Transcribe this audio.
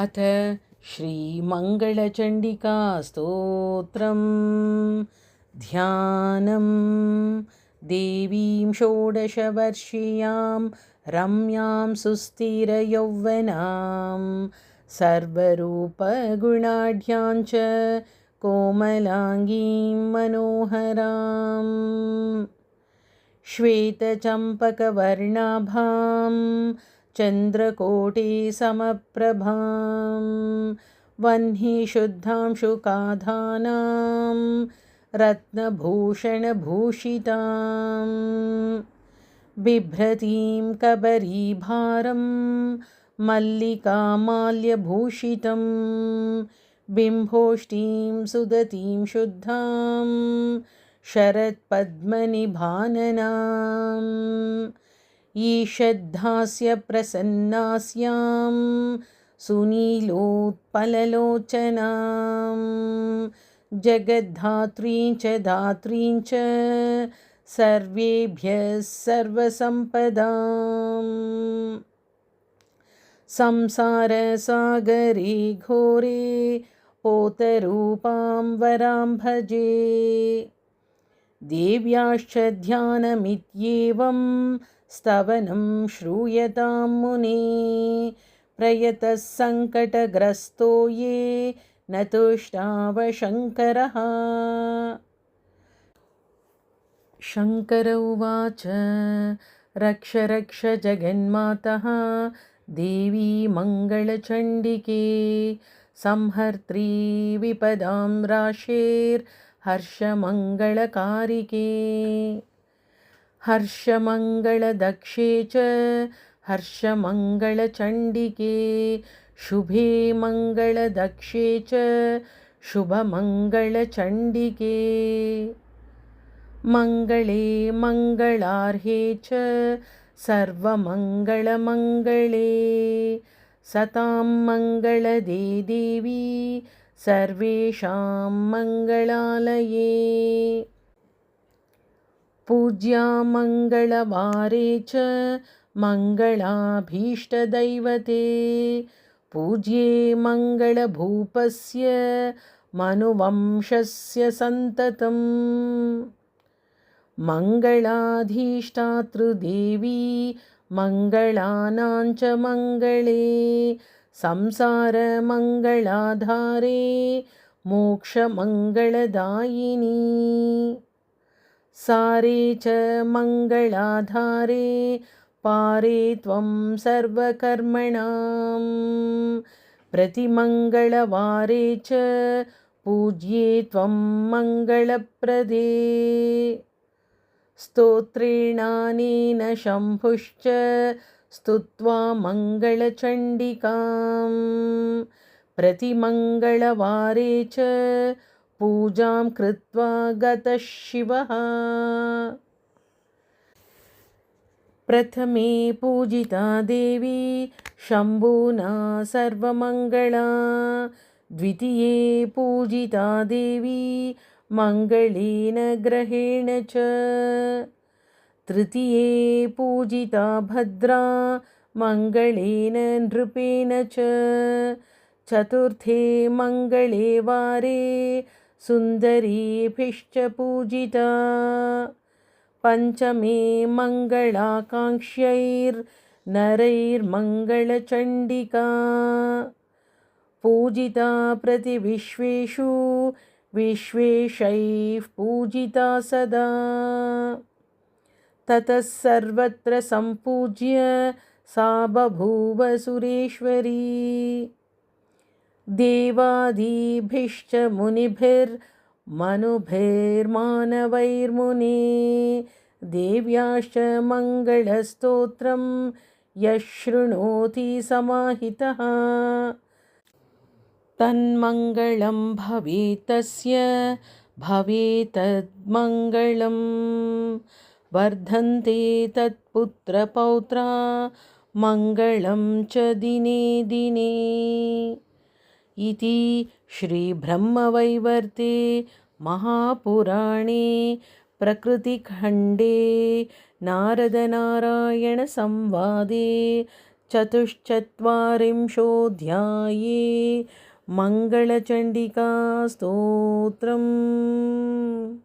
अथ श्रीमङ्गलचण्डिकास्तोत्रम् ध्यानं देवीं षोडशवर्षीयां रम्यां सुस्थिरयौवनां सर्वरूपगुणाढ्यां च कोमलाङ्गीं मनोहरां श्वेतचम्पकवर्णाभां चन्द्रकोटिसमप्रभां वह्निशुद्धांशुकाधानां रत्नभूषणभूषितां बिभ्रतीं कबरीभारं मल्लिकामाल्यभूषितं बिम्भोष्टीं सुदतीं शुद्धां शरत्पद्मनिभाननाम् ईषद्धास्य प्रसन्नास्यां सुनीलोत्पललोचनां जगद्धात्रीं च धात्रीं च सर्वेभ्यः सर्वसम्पदाम् संसारसागरे घोरे पोतरूपां वरां भजे देव्याश्च ध्यानमित्येवं स्तवनं श्रूयतां मुने प्रयतः सङ्कटग्रस्तो ये न तुष्टावशङ्करः शङ्कर उवाच रक्ष रक्ष जगन्मातः देवी मङ्गलचण्डिके संहर्त्री विपदां राशेर्हर्षमङ्गलकारिके हर्षमङ्गलदक्षे च हर्षमङ्गलचण्डिके शुभे मङ्गलदक्षे च शुभमङ्गलचण्डिके मङ्गले मङ्गलार्हे च सर्वमङ्गलमङ्गले सतां मङ्गलदे देवी सर्वेषां मङ्गलालये पूज्या मङ्गलवारे च मङ्गलाभीष्टदैवते पूज्ये मङ्गलभूपस्य मनुवंशस्य सन्ततम् मङ्गलाधीष्ठातृदेवी मङ्गलानां च मङ्गले संसारमङ्गलाधारे मोक्षमङ्गलदायिनी सारे च मङ्गलाधारे पारे त्वं सर्वकर्मणां प्रतिमङ्गलवारे च पूज्ये त्वं मङ्गलप्रदे स्तोत्रेणानेन शम्भुश्च स्तुत्वा मङ्गलचण्डिकां प्रतिमङ्गलवारे च पूजां कृत्वा गतः शिवः प्रथमे पूजिता देवी शम्भुना सर्वमङ्गला द्वितीये पूजिता देवी मङ्गलेन ग्रहेण च तृतीये पूजिता भद्रा मङ्गलेन नृपेण च चतुर्थे मङ्गले वारे सुन्दरीभिश्च पूजिता पञ्चमे मङ्गलाकाङ्क्ष्यैर्नरैर्मङ्गलचण्डिका पूजिता प्रतिविश्वेषु विश्वेशैः पूजिता सदा ततः सर्वत्र सम्पूज्य सा बभूव सुरेश्वरी देवादिभिश्च मुनिभिर्मनुभिर्मानवैर्मुने देव्याश्च मङ्गलस्तोत्रं यः शृणोति समाहितः तन्मङ्गलं भवेत् तस्य भवेत्तन्मङ्गलं वर्धन्ते तत्पुत्रपौत्रा मङ्गलं च दिने दिने इति श्रीब्रह्मवैवर्ते महापुराणे प्रकृतिखण्डे नारदनारायणसंवादे चतुश्चत्वारिंशोऽध्याये मङ्गलचण्डिका स्तोत्रम्।